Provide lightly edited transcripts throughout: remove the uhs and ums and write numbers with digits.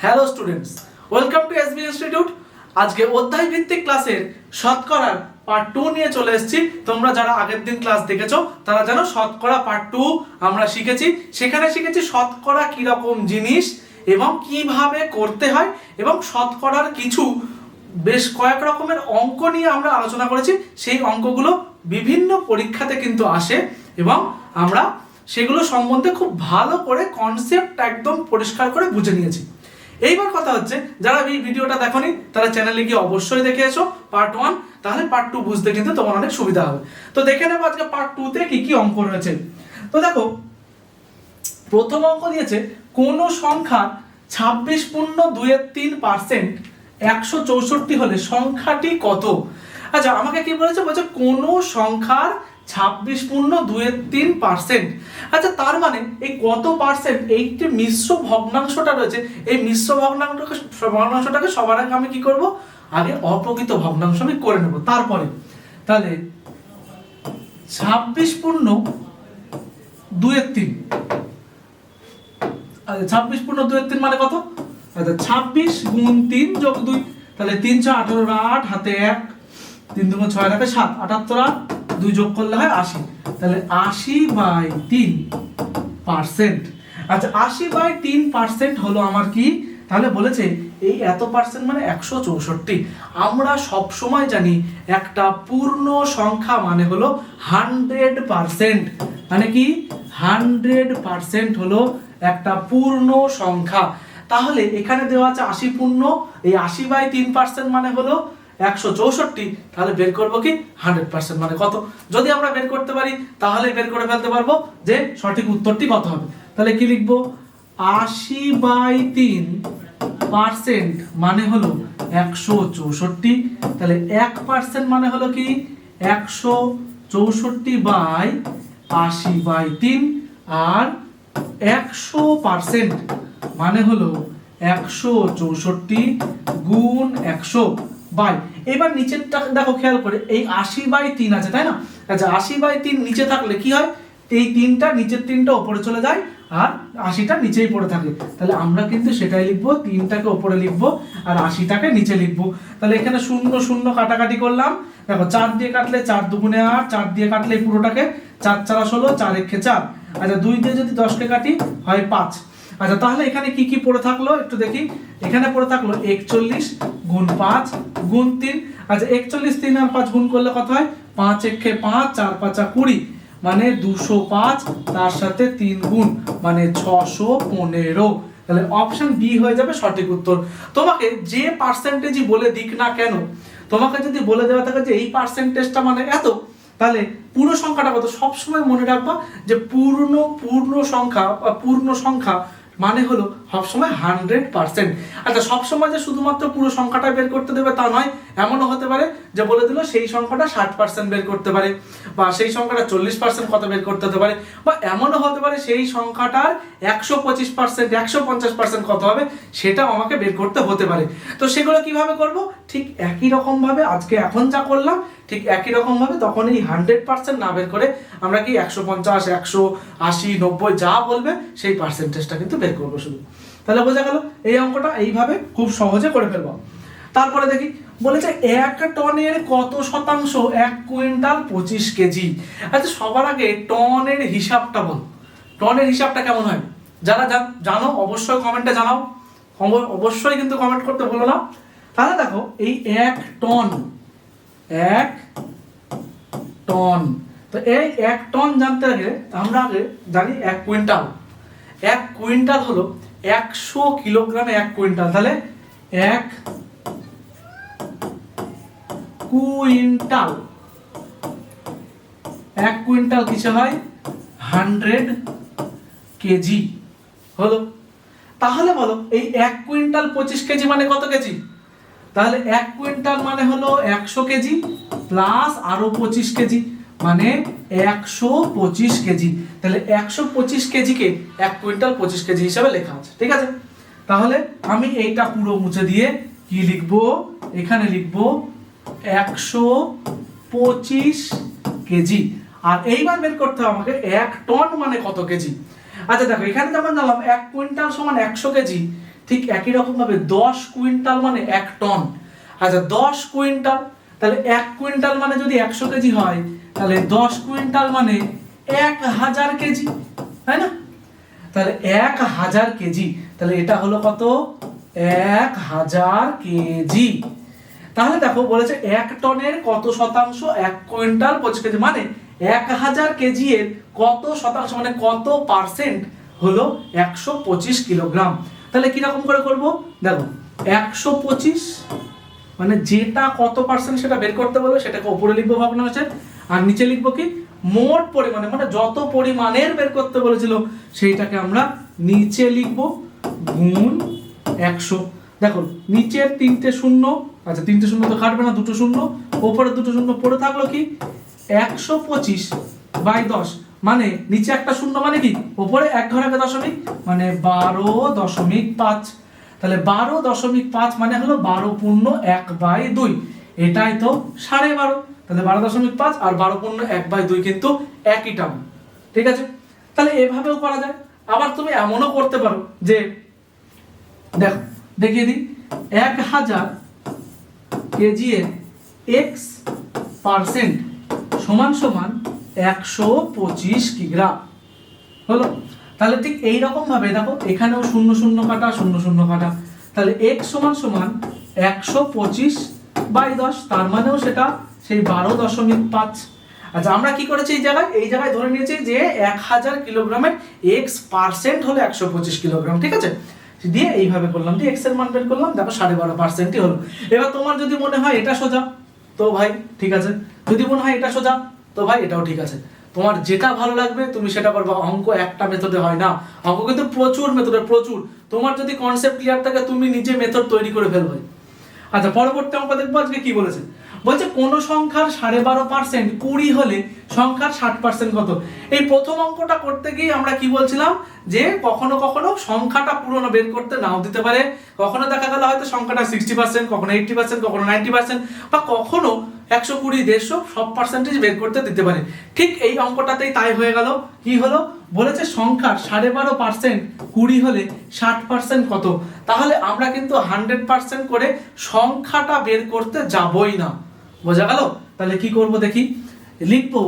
Hello students, welcome to SB institute. আজকে অধ্যায় ভিত্তিক ক্লাসের শতকরার পার্ট 2 নিয়ে চলে এসেছি। তোমরা যারা আগের দিন ক্লাস দেখেছো তারা জানো শতকরা পার্ট 2 আমরা শিখেছি। সেখানে শিখেছি শতকরা কি রকম জিনিস এবং কিভাবে করতে হয়, এবং শতকরার কিছু বেশ কয়েক রকমের অঙ্ক নিয়ে আমরা আলোচনা করেছি। সেই অঙ্কগুলো বিভিন্ন পরীক্ষাতে কিন্তু আসে এবং আমরা সেগুলো সম্বন্ধে খুব ভালো করে কনসেপ্ট একদম পরিষ্কার করে বুঝে নিয়েছি। এইবার কথা হচ্ছে, যারা এই ভিডিওটা দেখোনি তারা চ্যানেলে গিয়ে অবশ্যই দেখে এসো পার্ট 1, তাহলে পার্ট 2 বুঝতে কিন্তু তোমার অনেক সুবিধা হবে। তো দেখে নেবো আজকে পার্ট 2 তে কি কি অঙ্ক রয়েছে। তো দেখো, প্রথম অঙ্ক দিয়েছে কোন সংখ্যা 26.23% 164 হলে সংখ্যাটি কত। আচ্ছা, আমাকে কি বলেছে, বলছে কোন সংখ্যার 26.23%। আচ্ছা, তার মানে এই কত পার্সেন্ট, এই যে মিশ্র ভগ্নাংশটা রয়েছে, এই মিশ্র ভগ্নাংশটাকে সবার আগে আমি কি করব, আগে অপ্রকৃত ভগ্নাংশ আমি করে নেব। তারপরে তাহলে 26.23, আচ্ছা 26.23 মানে কত, আচ্ছা 26 গুণ 3 যোগ 2, তাহলে 3 6 18 8 হাতে 1, 3 2 6 রাখে 7, 78 8 2 যোগ করলে হয় 80, তাহলে 80/3%। আচ্ছা, 80/3% হলো আমার কি, তাহলে বলেছে এই এত পার্সেন্ট মানে 164। আমরা সব সময় জানি একটা পূর্ণ সংখ্যা মানে হলো 100%, মানে কি 100% হলো একটা পূর্ণ সংখ্যা। তাহলে এখানে দেওয়া আছে 80 পূর্ণ, এই 80/3% মানে হলো 164। তাহলে বের করবো কি 100% মানে কত। যদি আমরা বের করতে পারি তাহলে বের করে ফেলতে পারবো যে সঠিক উত্তরটি কত হবে। তাহলে কি লিখবো, 80/3% মানে হলো 164। তাহলে 1% মানে হলো কি 164/80/3, আর 100% মানে হলো 164 গুণ 100 বাই, এবার নিচেরটা দেখো খেয়াল করে, এই 80/3 আছে তাই না। আচ্ছা, 80/3 নিচে থাকলে কি হয়, এই 3টা নিচের 3টা উপরে চলে যায় আর 80টা নিচেই পড়ে থাকে। তাহলে আমরা কিন্তু সেটাই লিখবো, 3টাকে উপরে লিখবো আর 80টাকে নিচে লিখবো। তাহলে এখানে 0 0 কাটাকাটি করলাম, দেখো 4 দিয়ে কাটলে 4 দুগুণে 8, 4 দিয়ে কাটলে পুরোটাকে 4 4 16, 4 1 4। আচ্ছা, 2 দিয়ে যদি 10কে কাটি হয় 5। আচ্ছা, তাহলে এখানে কি কি পড়ে থাকলো একটু দেখি। এখানে পড়ে থাকলো 41 গুণ 5 গুণ 3। আচ্ছা, 41 3 আর 5 গুণ করলে কত হয়, 5 1 5, 4 5 20, মানে 205, তার সাথে 3 গুণ মানে 615। তাহলে অপশন বি হয়ে যাবে সঠিক উত্তর। তোমাকে যে পার্সেন্টেজই বলে দিক না কেন, তোমাকে যদি বলে দেওয়া থাকে যে এই পার্সেন্টেজটা মানে এত, তাহলে পূর্ণ সংখ্যাটা কত সবসময় মনে রাখবা যে পূর্ণ সংখ্যা মানে হলো সবসময় 100%। আচ্ছা, সবসময় যে শুধুমাত্র পুরো সংখ্যাটা বের করতে দেবে তা নয়, এমনও হতে পারে যে বলে দিল সেই সংখ্যাটা 60% বের করতে পারে, বা সেই সংখ্যাটা 40% কত বের করতে হতে পারে, বা এমনও হতে পারে সেই সংখ্যাটার 125% 150% কত হবে সেটাও আমাকে বের করতে হতে পারে। তো সেগুলো কিভাবে করব, ঠিক একই রকম ভাবে আজকে এখন যা করলাম ঠিক একই রকম ভাবে তখন এই 100% না বের করে আমরা কি 150 180 90 যা বলবে সেই পার্সেন্টেজটা কিন্তু বের করবো শুধু। তাহলে বোঝা গেল এই অঙ্কটা এইভাবে খুব সহজে করে ফেলবো। তারপরে দেখি, বলেছে 1 টনের কত শতাংশ 1 কুইন্টাল 25 কেজি। আচ্ছা, সবার আগে টনের হিসাবটা বল, টনের হিসাবটা কেমন হয় যারা জানো অবশ্যই কমেন্টে জানাও, অবশ্যই কিন্তু কমেন্ট করতে ভুলো না। তাহলে দেখো, এই 1 টন তো এই 1 টন জানতে গেলে আমরা আগে জানি 1 কুইন্টাল হলো 100 কিলোগ্রামে 1 কুইন্টাল। তাহলে 1 কুইন্টাল কিসে হয়, 100 কেজি হলো। তাহলে বলো এই 1 কুইন্টাল 25 কেজি মানে কত কেজি। তাহলে 1 কুইন্টাল মানে হলো 100 কেজি প্লাস আরো 25 কেজি, মানে 125 কেজি। তাহলে 125 কেজিকে 1 কুইন্টাল 25 কেজি হিসাবে লেখা আছে, ঠিক আছে। তাহলে আমি এইটা পুরো মুছে দিয়ে কি লিখবো, এখানে লিখবো 125 কেজি। আর এইবার বের করতে হবে আমাকে 1 টন মানে কত কেজি। আচ্ছা দেখো, এখানে যখন জানলাম 1 কুইন্টাল সমান 100 কেজি, ঠিক একই রকম ভাবে 10 কুইন্টাল মানে 1 টন। আচ্ছা 10 কুইন্টাল, তাহলে 1 কুইন্টাল মানে যদি 100 কেজি হয়, তাহলে 10 কুইন্টাল মানে 1000 কেজি, তাই না? তাহলে 1000 কেজি, তাহলে এটা হলো কত? 1000 কেজি। তাহলে দেখো বলেছে 1 টনের কত শতাংশ 1 কুইন্টাল 25 কেজি, মানে 1000 কেজি এর কত শতাংশ মানে কত পার্সেন্ট হলো 125 কিলোগ্রাম। তাহলে কি রকম করে করব? দেখো 125 মানে যেটা কত পার্সেন্ট সেটা বের করতে বলবে, সেটাকে উপরে লিখবো ভগ্নাংশে, আর নিচে লিখবো কি মোট পরিমাণে, মানে যত পরিমাণের বের করতে বলেছিল সেইটাকে আমরা নিচে লিখবো গুণ 100। দেখো নিচের 3টে শূন্য, আচ্ছা 3টে শূন্য তো কাটবে না, 2টো শূন্য, উপরে 2টো শূন্য পড়ে থাকলো কি 125/10, মানে নিচে একটা শূন্য মানে কি উপরে 1 ঘর 1 দশমিক, মানে 12.5। তাহলে 12.5 মানে হলো 12 পূর্ণ 1/2, এটাই তো 12.5। তাহলে 12.5 আর 12 পূর্ণ 1/2 কিন্তু একই টার্ম, ঠিক আছে? তাহলে এভাবেও করা যায়। আবার তুমি এমনও করতে পারো যে দেখো দেখিয়ে দিই, 1000 কেজি এর x% সমান সমান 125 কিগ্রাম হলো। তাহলে ঠিক এই রকম ভাবে দেখো এখানেও 0 0 কাটা 0 0 কাটা, তাহলে x সমান সমান 125/10, তার মানেও সেটা সেই 12.5। আচ্ছা আমরা কি করেছি এই জায়গায় ধরে নিয়েছি যে 1000 কিলোগ্রামের x% হলো 125 কিলোগ্রাম, ঠিক আছে? দিয়ে এইভাবে করলাম, দিয়ে x এর মান বের করলাম, দেখো 12.5%ই হলো। এবার তোমার যদি মনে হয় এটা সোজা তো ভাই ঠিক আছে, যদি মনে হয় এটা সোজা তো ভাই এটাও ঠিক আছে, তোমার যেটা ভালো লাগবে তুমি সেটা করবে। অঙ্ক একটা মেথডে হয় না, অঙ্ক কিন্তু প্রচুর মেথডে, প্রচুর। তোমার যদি কনসেপ্ট ক্লিয়ার থাকে তুমি নিজে মেথড তৈরি করে ফেলবে। আচ্ছা পরবর্তী অঙ্ক দেখবো আজকে কি বলেছে। বলছে কোন সংখ্যার 12.5% 20 হলে সংখ্যার 60% কত? এই প্রথম অঙ্কটা করতে গিয়ে আমরা কি বলছিলাম যে কখনো কখনো সংখ্যাটা পুরো বের করতে নাও দিতে পারে, কখনো দেখা গেল হয়তো সংখ্যাটা 60%, কখনো 80%, কখনো 90%, বা কখনো 120, 150 সব পার্সেন্টেজ বের করতে দিতে পারে। ঠিক এই অঙ্কটাতেই তাই হয়ে গেল। কি হলো? বলেছে সংখ্যার 12.5% 20 হলে 60% কত? তাহলে আমরা কিন্তু 100% করে সংখ্যাটা বের করতে যাবই না, বোঝা গেল? তাহলে কি করব দেখি, লিখবো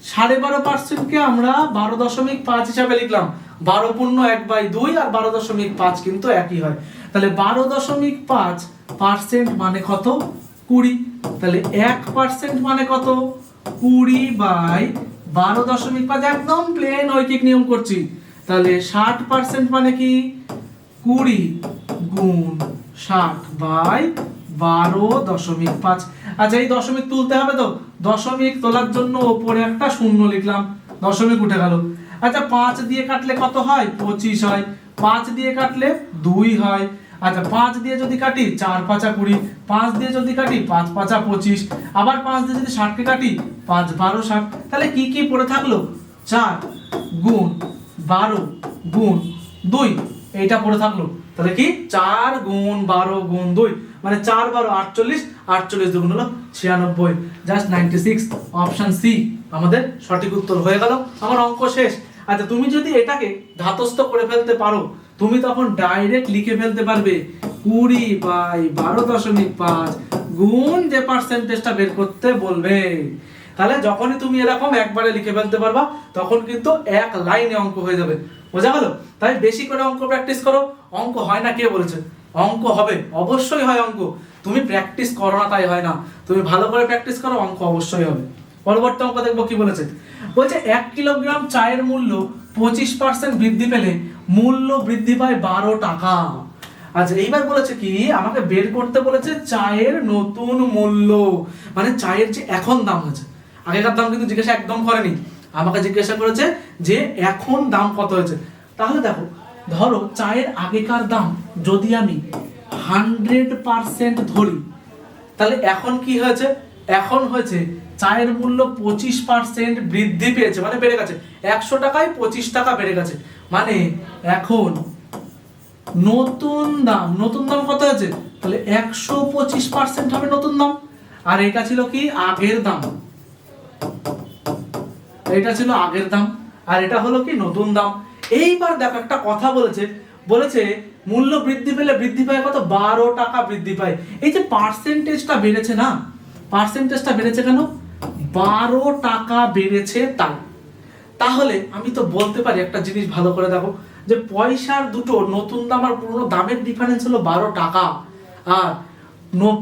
12.5% কে আমরা 12.5 হিসাবে লিখলাম, 12 পূর্ণ 1/2 আর 12.5 কিন্তু একই হয়। তাহলে 12.5% মানে কত? 20। তাহলে 1% মানে কত? 20/12.5, একদম প্লেন ঐকিক নিয়ম করছি। তাহলে 60% মানে কি 20 গুণ 60/12.5। আচ্ছা এই দশমিক তুলতে হবে তো, দশমিক তোলার জন্য উপরে একটা শূন্য লিখলাম, দশমিক উঠে গেল। আচ্ছা 5 দিয়ে কাটলে কত হয়? 25 হয়। 5 দিয়ে কাটলে 2 হয়। আচ্ছা 5 দিয়ে যদি কাটি 4 5 20, 5 দিয়ে যদি কাটি 5 5 25, আবার 5 দিয়ে যদি 60 কে কাটি 5 12 60। তাহলে কি কি পড়ে থাকলো? 4 গুণ 12 গুণ 2, এইটা পড়ে থাকলো। তাহলে কি 4 গুণ 12 গুণ 2 মানে 4 12 48, 48 দুগুণ হলো 96, জাস্ট 96। অপশন সি আমাদের সঠিক উত্তর হয়ে গেল, আমার অঙ্ক শেষ। আচ্ছা তুমি যদি এটাকে ধাতস্থ করে ফেলতে পারো তুমি তখন ডাইরেক্ট লিখে ফেলতে পারবে 20/12.5 গুণ যে পার্সেন্টেজটা বের করতে বলবে। তাহলে যখনই তুমি এরকম একবারে লিখে ফেলতে পারবা তখন কিন্তু এক লাইনে অঙ্ক হয়ে যাবে, বোঝা গেল? তাই বেশি করে অঙ্ক প্র্যাকটিস করো। অঙ্ক হয় না কে বলেছে? অঙ্ক হবে, অবশ্যই হয় অঙ্ক। তুমি প্র্যাকটিস করো না তাই হয় না, তুমি ভালো করে প্র্যাকটিস করো, অঙ্ক অবশ্যই হবে। পরবর্তী অঙ্ক দেখবো কি বলেছে। বলছে 1 কিলোগ্রাম চায়ের মূল্য 25% বৃদ্ধি পেলে মূল্য বৃদ্ধি পায় 12 টাকা। আচ্ছা এইবার বলেছে কি আমাকে বের করতে বলেছে চায়ের নতুন মূল্য, মানে চায়ের যে এখন দাম হয়েছে, আগেকার দাম কিন্তু জিজ্ঞাসা একদম করেনি, আমাকে জিজ্ঞাসা করেছে যে এখন দাম কত হয়েছে। তাহলে দেখো ধরো চায়ের আগেকার দাম যদি আমি 100% ধরি, তাহলে এখন কি হয়েছে? এখন হয়েছে চায়ের মূল্য 25% বৃদ্ধি পেয়েছে, মানে বেড়ে গেছে 100 টাকায় 25 টাকা বেড়ে গেছে, মানে এখন নতুন দাম কত হয়েছে? তাহলে 125% হবে নতুন দাম। আর এটা ছিল কি আগের দাম, এটা ছিল আগের দাম, আর এটা হলো কি নতুন দাম। এইবার দেখো একটা কথা বলেছে মূল্য বৃদ্ধি পেলে বৃদ্ধি পায় কত, 12 টাকা বৃদ্ধি পায়। এই যে পার্সেন্টেজটা বেড়েছে না, পার্সেন্টেজটা বেড়েছে কেন, 12 টাকা বেড়েছে তাই। তাহলে আমি তো বলতে পারি একটা জিনিস ভালো করে দেখো, যে পয়সার দুটো নতুন দাম আর পুরনো দামের ডিফারেন্স হলো 12 টাকা, আর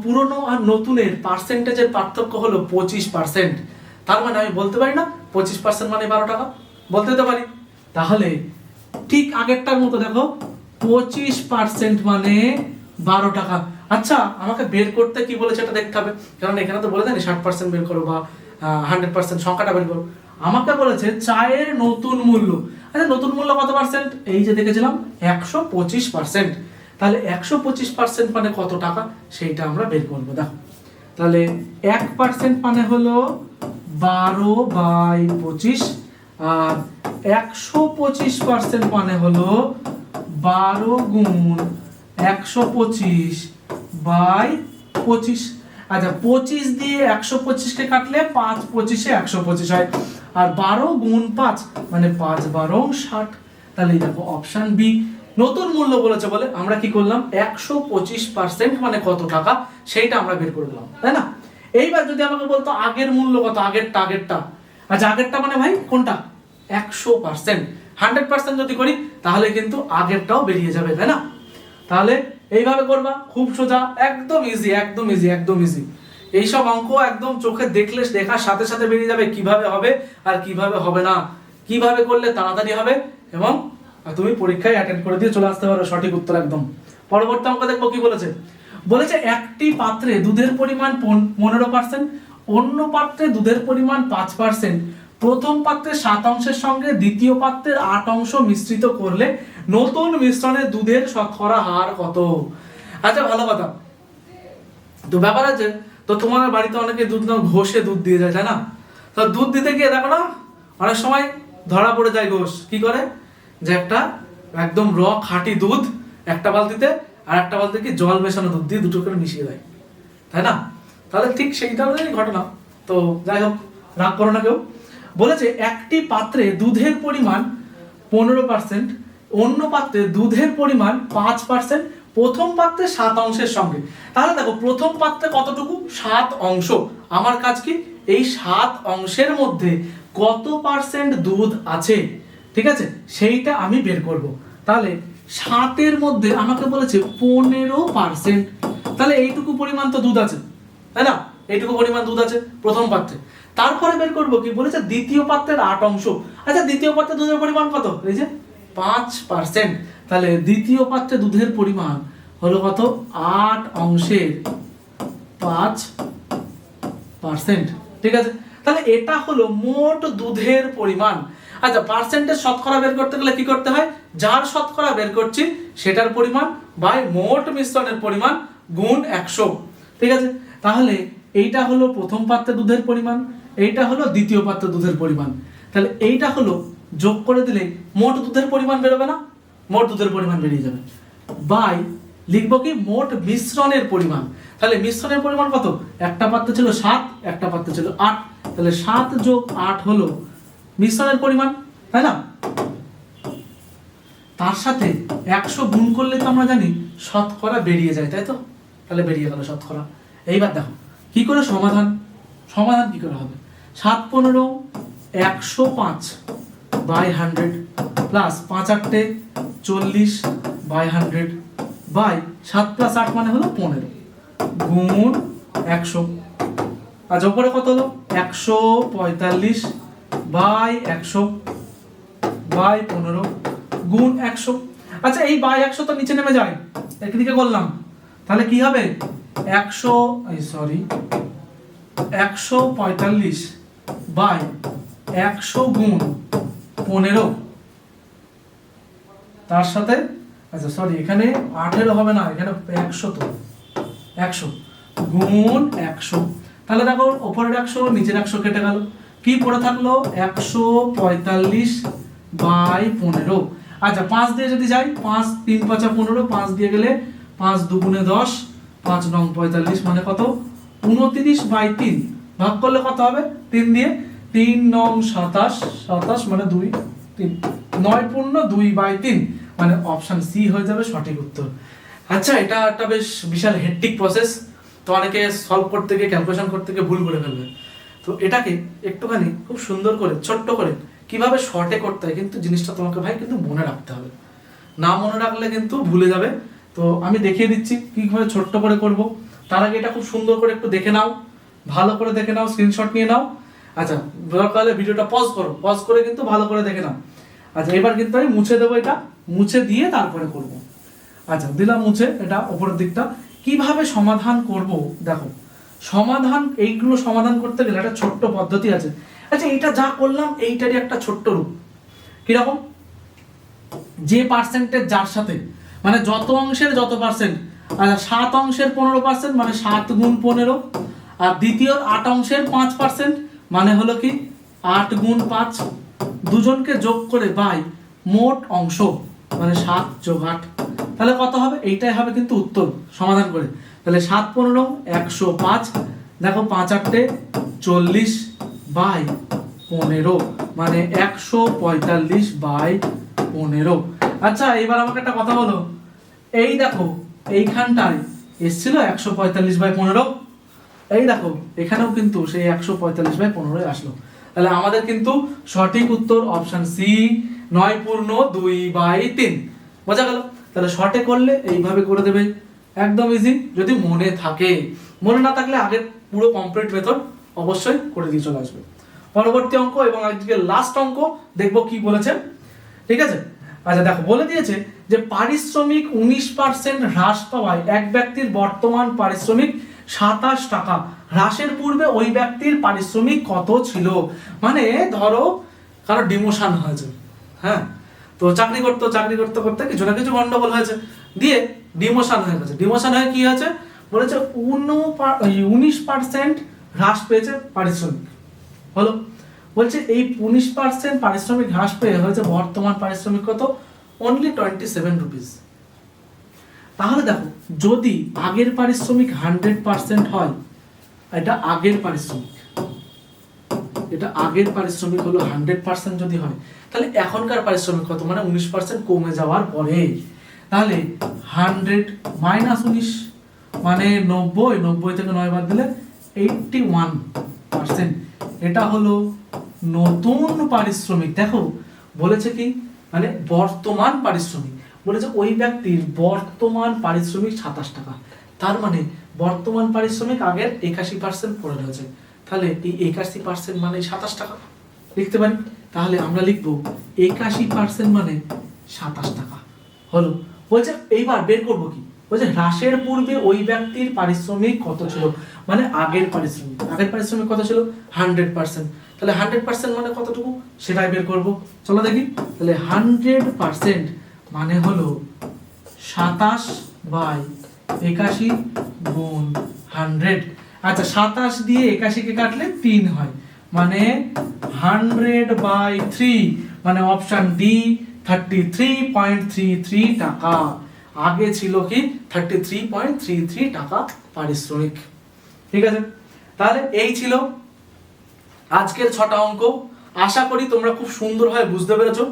পুরনো আর নতুনের পার্সেন্টেজের পার্থক্য হলো 25%। তার মানে আমি বলতে পারি না 25% মানে 12 টাকা, বলতে তো পারি। তাহলে ঠিক আগেরটার মতো দেখো, 25% মানে 12 টাকা। আচ্ছা আমাকে বের করতে কি বলেছে এটা দেখতে হবে, কারণ এখানে তো বলে দেয়নি 60% বের করো বা 100% সংখ্যাটা বের করো। আমাকে বলেছে চায়ের নতুন মূল্য। আচ্ছা নতুন মূল্য কত পার্সেন্ট, এই যে দেখেছিলাম 125%। তাহলে 125% মানে কত টাকা সেইটা আমরা বের করবো। দেখো তাহলে 1% মানে হলো 12/25, আর 125% মানে হলো 12 গুণ 125/25। আচ্ছা 25 দিয়ে 125 কে কাটলে 5 25 125 হয়, আর 12 গুণ 5 মানে 5 12 60। তাহলে দেখো অপশন বি নতুন মূল্য বলেছে বলে আমরা কি করলাম, 125% মানে কত টাকা সেইটা আমরা বের করে দিলাম, তাই না। এইবার যদি আমাকে বলতো আগের মূল্য কত, আগেরটা, আচ্ছা আগেরটা মানে ভাই কোনটা, 100%। 100% যদি করি তাহলে কিন্তু আগেরটাও বেরিয়ে যাবে, তাই না। তাহলে এইভাবে করবা, খুব সোজা, একদম ইজি, একদম ইজি, একদম ইজি। এইসব অঙ্ক একদম চোখে দেখলে দেখার সাথে সাথে বেরিয়ে যাবে কিভাবে হবে আর কিভাবে হবে না, কিভাবে করলে তাড়াতাড়ি হবে, এবং তুমি পরীক্ষায় অ্যাটেন্ড করে দিয়ে চলে আসতে পারো সঠিক উত্তর একদম। পরবর্তী অঙ্ক দেখবো কি বলেছে, বলেছে একটি পাত্রে দুধের পরিমাণ 15%, অন্য পাত্রে দুধের পরিমাণ 5%, প্রথম পাত্রের 7 অংশের সঙ্গে দ্বিতীয় পাত্রের 8 অংশ মিশ্রিত করলে নতুন মিশ্রণে দুধের শতকরা হার কত। আচ্ছা ভালো কথা, তো ব্যাপার আছে, তো তোমার বাড়িতে অনেকে দুধ না ঘষে দুধ দিয়ে যায়, তাই না। তো দুধ দিতে গিয়ে দেখো না অনেক সময় ধরা পড়ে যায় ঘোষ কি করে, যে একটা একদম খাঁটি দুধ একটা বালতিতে আর একটা বালতিতে কি জল মেশানো দুধ দিয়ে দুটো করে মিশিয়ে দেয়, তাই না। তাহলে ঠিক সেই ধরনেরই ঘটনা। তো যাই হোক, রাগ করো না কেউ। বলেছে একটি পাত্রে দুধের পরিমাণ 15%, অন্য পাত্রে দুধের পরিমাণ 5%, প্রথম পাত্রে 7 অংশের সঙ্গে। তাহলে দেখো প্রথম পাত্রে কতটুকু, 7 অংশ। আমার কাজ কি, এই 7 অংশের মধ্যে কত পার্সেন্ট দুধ আছে, ঠিক আছে, সেইটা আমি বের করব। তাহলে 7-এর মধ্যে আমাকে বলেছে 15%, তাহলে এইটুকু পরিমাণ তো দুধ আছে, তাই না, এইটুকু পরিমাণ দুধ আছে প্রথম পাত্রে। তারপরে বের করব কি বলেছে, দ্বিতীয় পাত্রের 8 অংশ। আচ্ছা দ্বিতীয় পাত্রে দুধের পরিমাণ কত, এই যে 5%। তাহলে দ্বিতীয় পাত্রে দুধের পরিমাণ হলো কত, 8 অংশের 5%, ঠিক আছে। তাহলে এটা হলো মোট দুধের পরিমাণ। আচ্ছা পার্সেন্টেজ শতকরা বের করতে গেলে কি করতে হয়, যার শতকরা বের করছি সেটার পরিমাণ বাই মোট মিশ্রণের পরিমাণ গুণ 100, ঠিক আছে। তাহলে এইটা হলো প্রথম পাত্রে দুধের পরিমাণ, এইটা হলো দ্বিতীয় পাত্রে দুধের পরিমাণ। তাহলে এইটা হলো যোগ করে দিলে মোট দুধের পরিমাণ বেরোবে না, মোট দুধের পরিমাণ বেরিয়ে যাবে, বাই লিখবো কি মোট মিশ্রণের পরিমাণ। তাহলে মিশ্রণের পরিমাণ কত, একটা পাত্রে ছিল 7, একটা পাত্রে ছিল 8, তাহলে 7 যোগ 8 হলো মিশ্রণের পরিমাণ, তাই না। তার সাথে 100 গুণ করলে তো আমরা জানি শতকরা বেরিয়ে যায়, তাই তো। তাহলে বেরিয়ে গেল শতকরা। এইবার দেখো কি করে সমাধান কি করে হবে, 7 15 105/100 প্লাস 5 8 40/100 বাই 7 + 8 মানে হলো 15 গুণ 100। আজ উপরে কত হলো, 145/100 বাই 15 গুণ 100। আচ্ছা এই বাই 100 তো নিচে নেমে যায়, একদিকে করলাম, তাহলে কি হবে 145/100 গুণ 15, তার সাথে এখানে 18 হবে না, এখানে 100, তো 100 গুণ 100। তাহলে দেখো উপরের 100 নিচের 100 কেটে গেল, কি পড়ে থাকলো 145/15। আচ্ছা 5 দিয়ে যদি যাই, 5 3 5 15, 5 দিয়ে গেলে 5 2 গুণে 10, 5 9 45 মানে কত 29/3। ভাগ করলে কত হবে, 3 দিয়ে, 3 9 27, 27 মানে 2 3 9 পূর্ণ 2/3 মানে অপশন সি হয়ে যাবে সঠিক উত্তর। আচ্ছা, এটা একটা বেশ বিশাল হেক্টিক প্রসেস, তো অনেকে সলভ করতে গিয়ে ক্যালকুলেশন করতে গিয়ে ভুল করে ফেলবে। তো এটাকে একটুখানি খুব সুন্দর করে ছোট্ট করে কিভাবে শর্টে করতে হয় কিন্তু জিনিসটা তোমাকে ভাই কিন্তু মনে রাখতে হবে, না মনে রাখলে কিন্তু ভুলে যাবে। তো আমি দেখিয়ে দিচ্ছি কীভাবে ছোট্ট করে করব। তার আগে এটা খুব সুন্দর করে একটু দেখে নাও, ভালো করে দেখে নাও, স্ক্রিনশট নিয়ে নাও। আচ্ছা, দরকার হলে ভিডিওটা পজ করো, পজ করে কিন্তু ভালো করে দেখে নাও। আচ্ছা, এবার কিন্তু আমি মুছে দেবো, এটা মুছে দিয়ে তারপরে করব। আচ্ছা, দিলাম মুছে এটা উপরের দিকটা। কিভাবে সমাধান করব দেখো, সমাধান এইগুলো সমাধান করতে গেলে একটা ছোট্ট পদ্ধতি আছে। আচ্ছা, এটা যা করলাম এইটারই একটা ছোট্ট রূপ। কিরকম? যে পার্সেন্টেজ যার সাথে, মানে যত অংশের যত পার্সেন্ট। আচ্ছা, 7 অংশের 15% মানে 7 গুণ 15, আর দ্বিতীয় 8 অংশের 5% মানে হলো কি 8 গুণ 5, দুজনকে যোগ করে বাই মোট অংশ মানে 7 যোগ 8, তাহলে কত হবে? এইটাই হবে কিন্তু উত্তর সমাধান করে। তাহলে 7 15 105, দেখো 5 8 40 বাই 15 মানে 145 বাই 15। আচ্ছা, এবার আমাকে একটা কথা বলো, এই দেখো এইখানটায় এসেছিল 145 বাই 15, এই দেখো এখানেও কিন্তু সেই 145 বাই 15 আসলো। তাহলে আমাদের কিন্তু সঠিক উত্তর অপশন সি 9 পূর্ণ 2/3। বোঝা গেল? তাহলে শর্টে করলে এইভাবে করে দেবে, একদম ইজি। যদি মনে থাকে, মনে না থাকলে আগের পুরো কমপ্লিট মেথড অবশ্যই করে দিয়ে চলে আসবে। পরবর্তী অঙ্ক এবং আজকে লাস্ট অঙ্ক দেখবো কি বলেছে, ঠিক আছে? আচ্ছা দেখো, বলে দিয়েছে যে পারিশ্রমিক 19% হ্রাস পাওয়ায় এক ব্যক্তির বর্তমান পারিশ্রমিক 27 টাকা, হ্রাসের পূর্বে ওই ব্যক্তির পারিশ্রমিক কত ছিল। মানে ধরো কারো ডিমোশন হয়েছে, হ্যাঁ, তো চাকরি করতে করতে কিছু না কিছু গন্ডগোল হয়েছে, দিয়ে ডিমোশন হয়ে গেছে। ডিমোশন হয়ে কি হয়েছে বলেছে 19% হ্রাস পেয়েছে পারিশ্রমিক, হলো। বলছে এই 19% পারিশ্রমিক হ্রাস পেয়ে হয়েছে বর্তমান পারিশ্রমিক কত? Only 27 rupees. তাহলে দেখো, যদি আগের পারিশ্রমিক 100% হয়, এটা আগের পারিশ্রমিক, এটা আগের পারিশ্রমিক হলো 100% যদি হয়, তাহলে এখনকার পারিশ্রমিক কত? মানে 19% কমে যাওয়ার পরে, তাহলে 100 মাইনাস 19 মানে 90 থেকে 9 বাদ দিলে 81%। এটা হলো নতুন পারিশ্রমিক। দেখো বলেছে কি, মানে বর্তমান পারিশ্রমিক, বলেছে ওই ব্যক্তির বর্তমান পারিশ্রমিক 27 টাকা, তার মানে বর্তমান পারিশ্রমিক আগের 81% পড়ে রয়েছে, তাহলে এই 81% মানে 27 টাকা লিখতে পারি। তাহলে আমরা লিখবো 81% মানে 27 টাকা, হলো। বলছে এইবার বের করবো কি, বলছে হ্রাসের পূর্বে ওই ব্যক্তির পারিশ্রমিক কত ছিল, মানে আগের পারিশ্রমিক কত ছিল? 100%। তাহলে 100% মানে কতটুকু সেটাই বের করব। চলো দেখি। তাহলে 100% মানে হলো 27 বাই 81 গুণ 100। আচ্ছা, 27 দিয়ে 81 কে কাটলে 3 হয়, মানে 100/3 মানে অপশন ডি 33.33 টাকা। আগে ছিল কি 33.33 টাকা পারিশ্রমিক। ঠিক আছে, তাহলে এই ছিল আজকের 6টা অঙ্ক। আশা করি তোমরা খুব সুন্দরভাবে বুঝতে পেরেছো।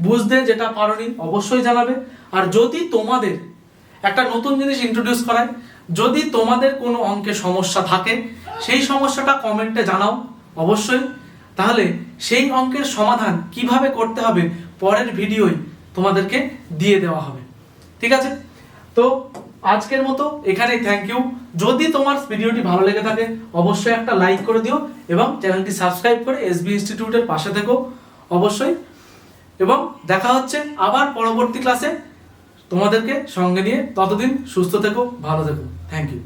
বুঝতে যেটা পারোনি অবশ্যই জানাবে। আর যদি তোমাদের একটা নতুন জিনিস ইন্ট্রোডিউস করায়, যদি তোমাদের কোনো অঙ্কে সমস্যা থাকে, সেই সমস্যাটা কমেন্টে জানাও অবশ্যই। তাহলে সেই অঙ্কের সমাধান কিভাবে করতে হবে পরের ভিডিওয় তোমাদেরকে দিয়ে দেওয়া হবে। ঠিক আছে, তো আজকের মতো এখানেই, থ্যাংক ইউ। যদি তোমার ভিডিওটি ভালো লেগে থাকে অবশ্যই একটা লাইক করে দিও এবং চ্যানেলটি সাবস্ক্রাইব করে এসবি ইনস্টিটিউটের পাশে থেকো অবশ্যই। এবং দেখা হচ্ছে আবার পরবর্তী ক্লাসে তোমাদেরকে সঙ্গে নিয়ে। ততদিন সুস্থ থেকো, ভালো থেকো, থ্যাংক ইউ।